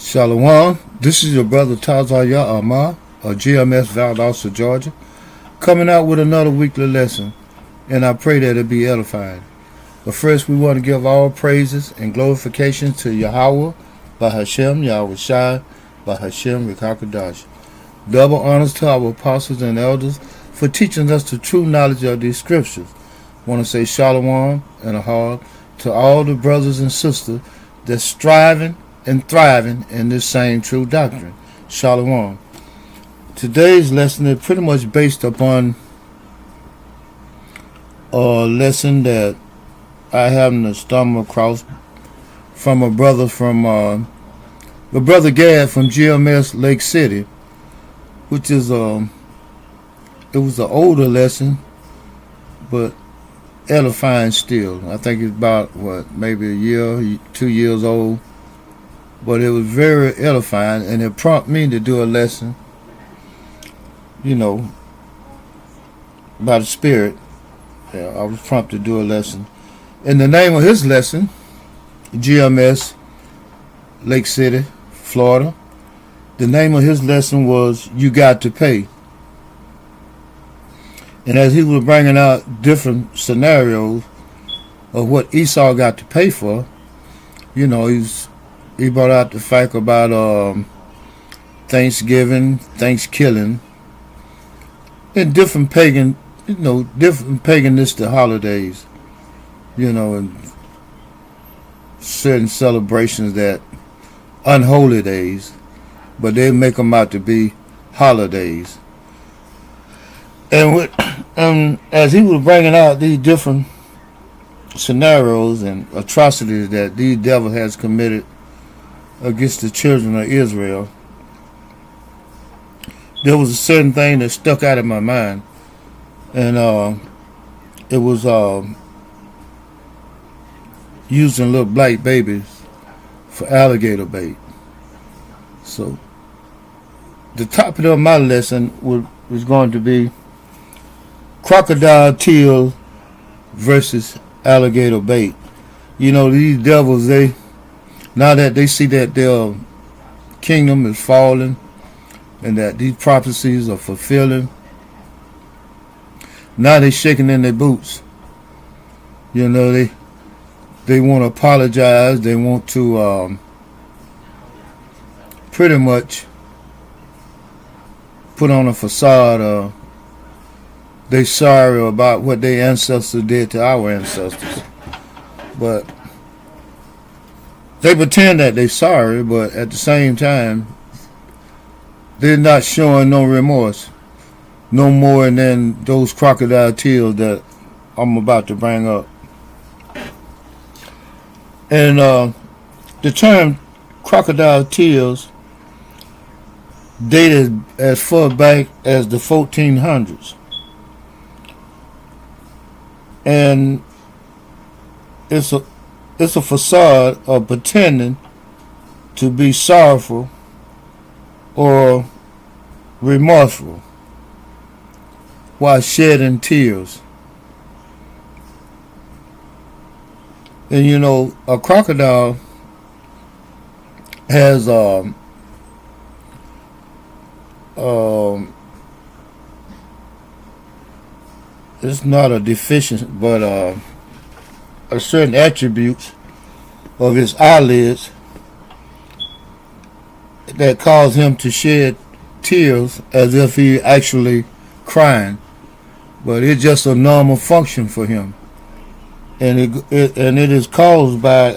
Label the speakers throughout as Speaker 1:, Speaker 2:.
Speaker 1: Shalom, this is your brother Tazaya Amar of GMS Valdosta, Georgia, coming out with another weekly lesson, and I pray that it be edifying. But first, we want to give all praises and glorification to Yahweh, by Hashem, Yahweh Shai, by Hashem, Rekakadash. Double honors to our apostles and elders for teaching us the true knowledge of these scriptures. I want to say Shalom and a hug to all the brothers and sisters that's striving and thriving in this same true doctrine. Shalom. Today's lesson is pretty much based upon a lesson that I happened to stumble across from a brother Gad from GMS Lake City, which is it was an older lesson, but edifying still. I think it's about maybe a year, 2 years old. But it was very edifying, and it prompted me to do a lesson, by the Spirit. Yeah, I was prompted to do a lesson. And the name of his lesson, GMS, Lake City, Florida, the name of his lesson was You Got to Pay. And as he was bringing out different scenarios of what Esau got to pay for, he brought out the fact about Thanksgiving, Thanksgiving, and different paganistic holidays, and certain celebrations that unholy days, but they make them out to be holidays. And as he was bringing out these different scenarios and atrocities that these devil has committed against the children of Israel, there was a certain thing that stuck out in my mind, and it was using little black babies for alligator bait. So the topic of my lesson was going to be crocodile teal versus alligator bait. These devils, now that they see that their kingdom is falling and that these prophecies are fulfilling, now they're shaking in their boots. They want to apologize. They want to pretty much put on a facade of they sorry about what their ancestors did to our ancestors. But they pretend that they're sorry, but at the same time, they're not showing no remorse, no more than those crocodile tears that I'm about to bring up. And the term crocodile tears dated as far back as the 1400s. And it's a facade of pretending to be sorrowful or remorseful while shedding tears. And a crocodile has it's not a deficiency, but a certain attributes of his eyelids that cause him to shed tears as if he actually crying, but it's just a normal function for him, and it is caused by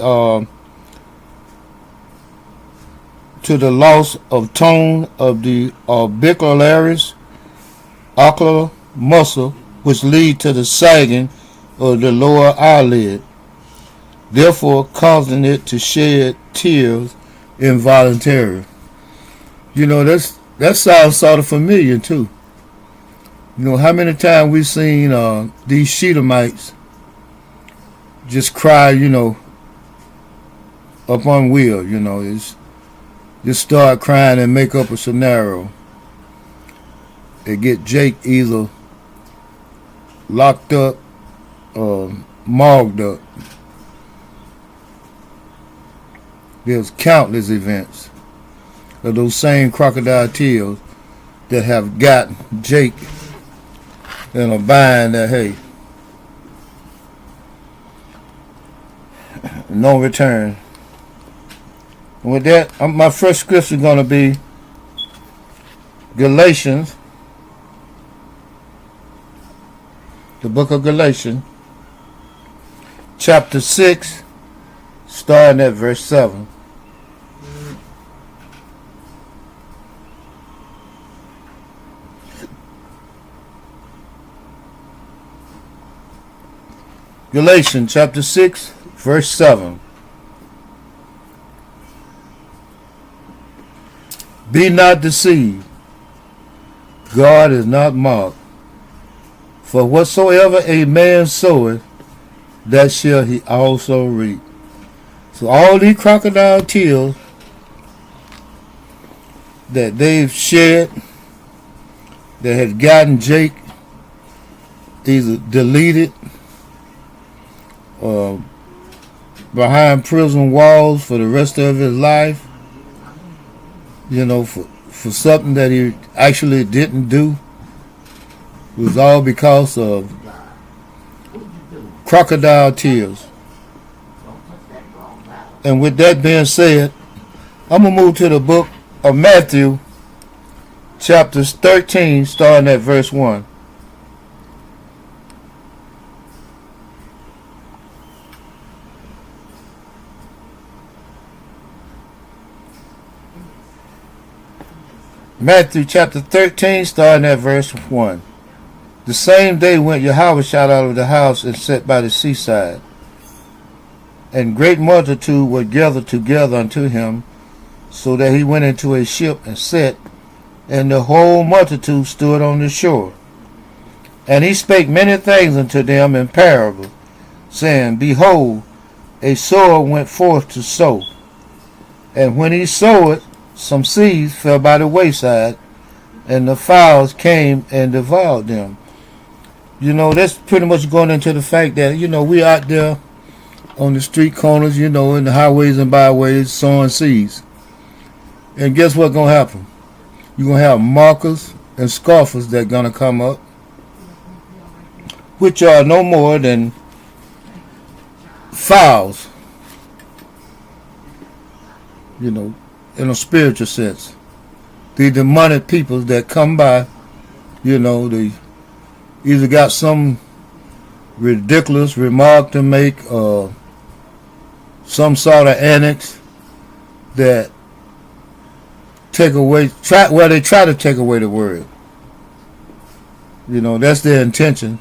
Speaker 1: to the loss of tone of the orbicularis ocular muscle, which lead to the sagging of the lower eyelid, therefore causing it to shed tears involuntarily. That sounds sort of familiar too. How many times we've seen these Shedemites just cry, upon will, just start crying and make up a scenario. They get Jake either locked up or morgued up. There's countless events of those same crocodile tears that have got Jake in a bind that, hey, no return. And with that, my first scripture is going to be Galatians, the book of Galatians, chapter 6, starting at verse 7. Galatians chapter 6, verse 7. Be not deceived, God is not mocked. For whatsoever a man soweth, that shall he also reap. So all these crocodile tears that they've shed, that had gotten Jake either deleted or behind prison walls for the rest of his life, for something that he actually didn't do, was all because of crocodile tears. And with that being said, I'm going to move to the book of Matthew, chapter 13, starting at verse 1. Matthew chapter 13, starting at verse 1. The same day went Yahweh out of the house and sat by the seaside. And great multitude were gathered together unto him, so that he went into a ship and sat, and the whole multitude stood on the shore. And he spake many things unto them in parables, saying, Behold, a sower went forth to sow. And when he sowed, some seeds fell by the wayside, and the fowls came and devoured them. That's pretty much going into the fact that, we out there on the street corners, in the highways and byways, sowing seeds. And guess what's going to happen? You're going to have mockers and scoffers that are going to come up, which are no more than fowls, in a spiritual sense. The demonic people that come by, they either got some ridiculous remark to make or some sort of annex that they try to take away the word. That's their intention.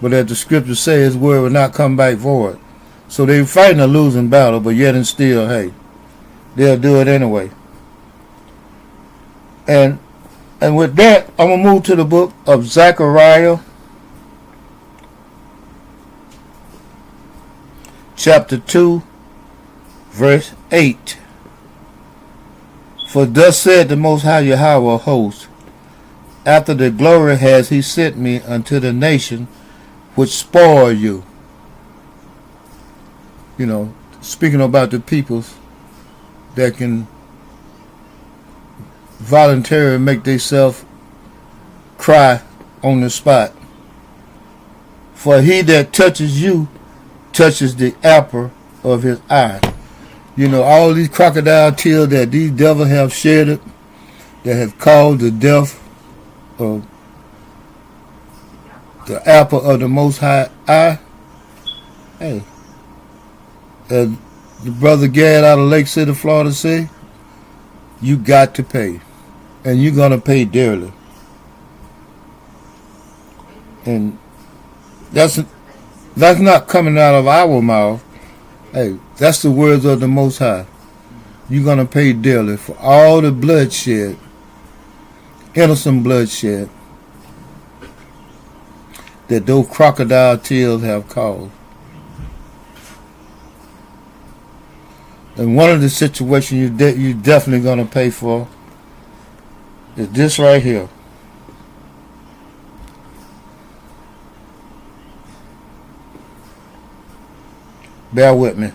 Speaker 1: But as the scripture says, his word will not come back void. So they're fighting a losing battle, but yet and still, hey, they'll do it anyway. And with that, I'm going to move to the book of Zechariah, chapter 2, verse 8. For thus said the Most High Yahweh of hosts, after the glory has he sent me unto the nation which spoil you. Speaking about the peoples that can voluntarily make themselves cry on the spot. For he that touches you touches the apple of his eye. All these crocodile tears that these devils have shedded, that have caused the death of the apple of the Most High eye. Hey, as the brother Gad out of Lake City, Florida said, you got to pay. And you're going to pay dearly. And that's not coming out of our mouth. Hey, that's the words of the Most High. You're going to pay dearly for all the bloodshed, innocent bloodshed, that those crocodile tears have caused. And one of the situations you're definitely going to pay for is this right here. Bear with me.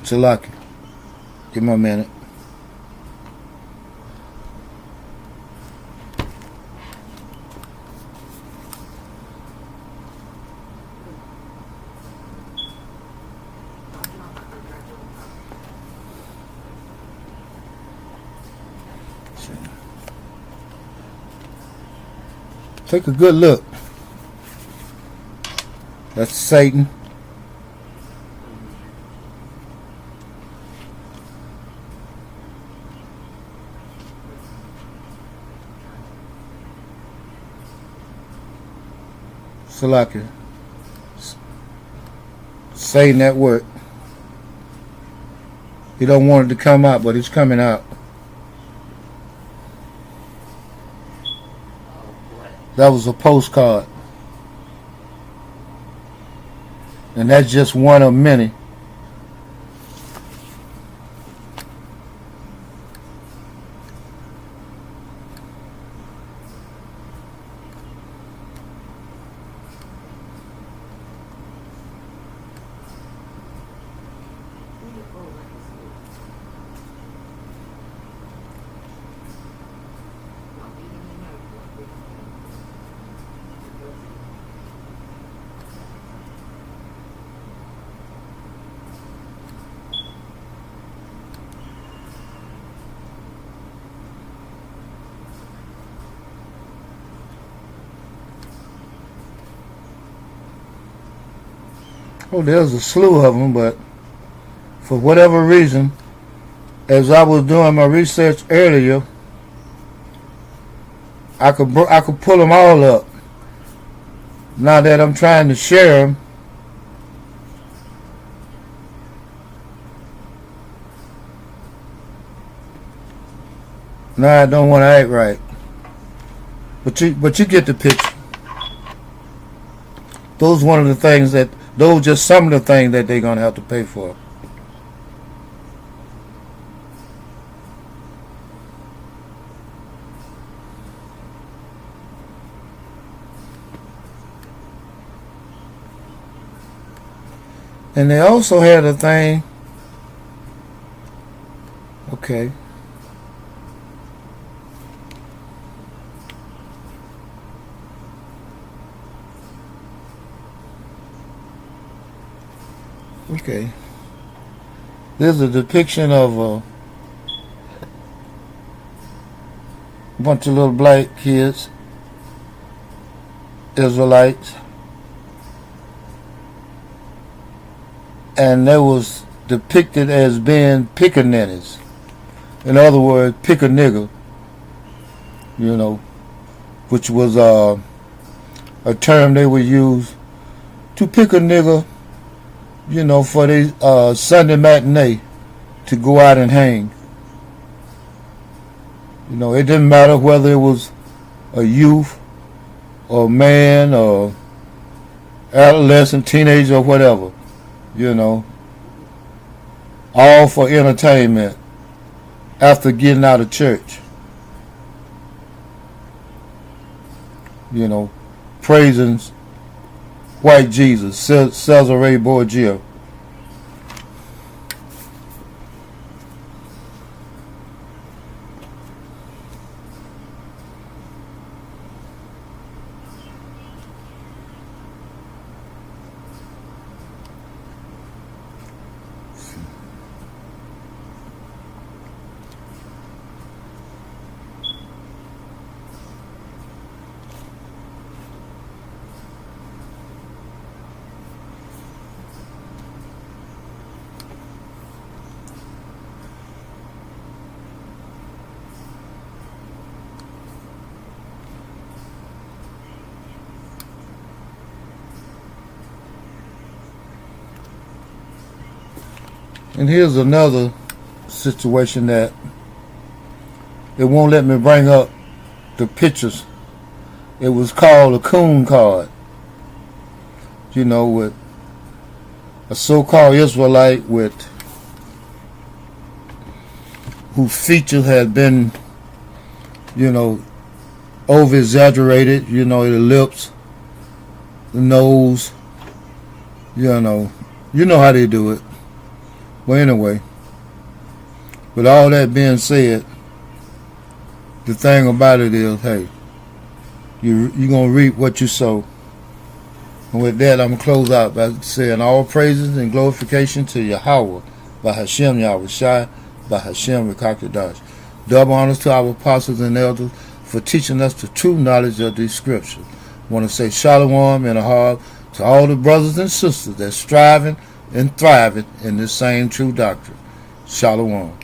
Speaker 1: Salaki. Give me a minute. Take a good look. That's Satan. Salaki. Satan at work. He don't want it to come out, but it's coming out. That was a postcard. And that's just one of many. Oh, there's a slew of them, but for whatever reason, as I was doing my research earlier, I could pull them all up. Now that I'm trying to share them, now I don't want to act right. But you get the picture. Those just some of the things that they're gonna have to pay for. And they also had a thing. Okay. Okay. There's a depiction of a bunch of little black kids, Israelites, and they was depicted as being pickaninnies. In other words, pick a nigger, which was a term they would use to pick a nigger, for the Sunday matinee to go out and hang. It didn't matter whether it was a youth or a man or adolescent, teenager, or whatever. All for entertainment after getting out of church. Praising white Jesus, Cesare Borgia. And here's another situation that it won't let me bring up the pictures. It was called a coon card. With a so-called Israelite whose features had been, over-exaggerated, the lips, the nose, you know how they do it. Well, anyway, with all that being said, the thing about it is, hey, you're going to reap what you sow. And with that, I'm going to close out by saying all praises and glorification to Yahweh, by Hashem Yahweh Shai, by Hashem Rekakadash. Double honors to our apostles and elders for teaching us the true knowledge of these scriptures. I want to say shalom in the heart to all the brothers and sisters that's striving and thriving in this same true doctrine. Shalom.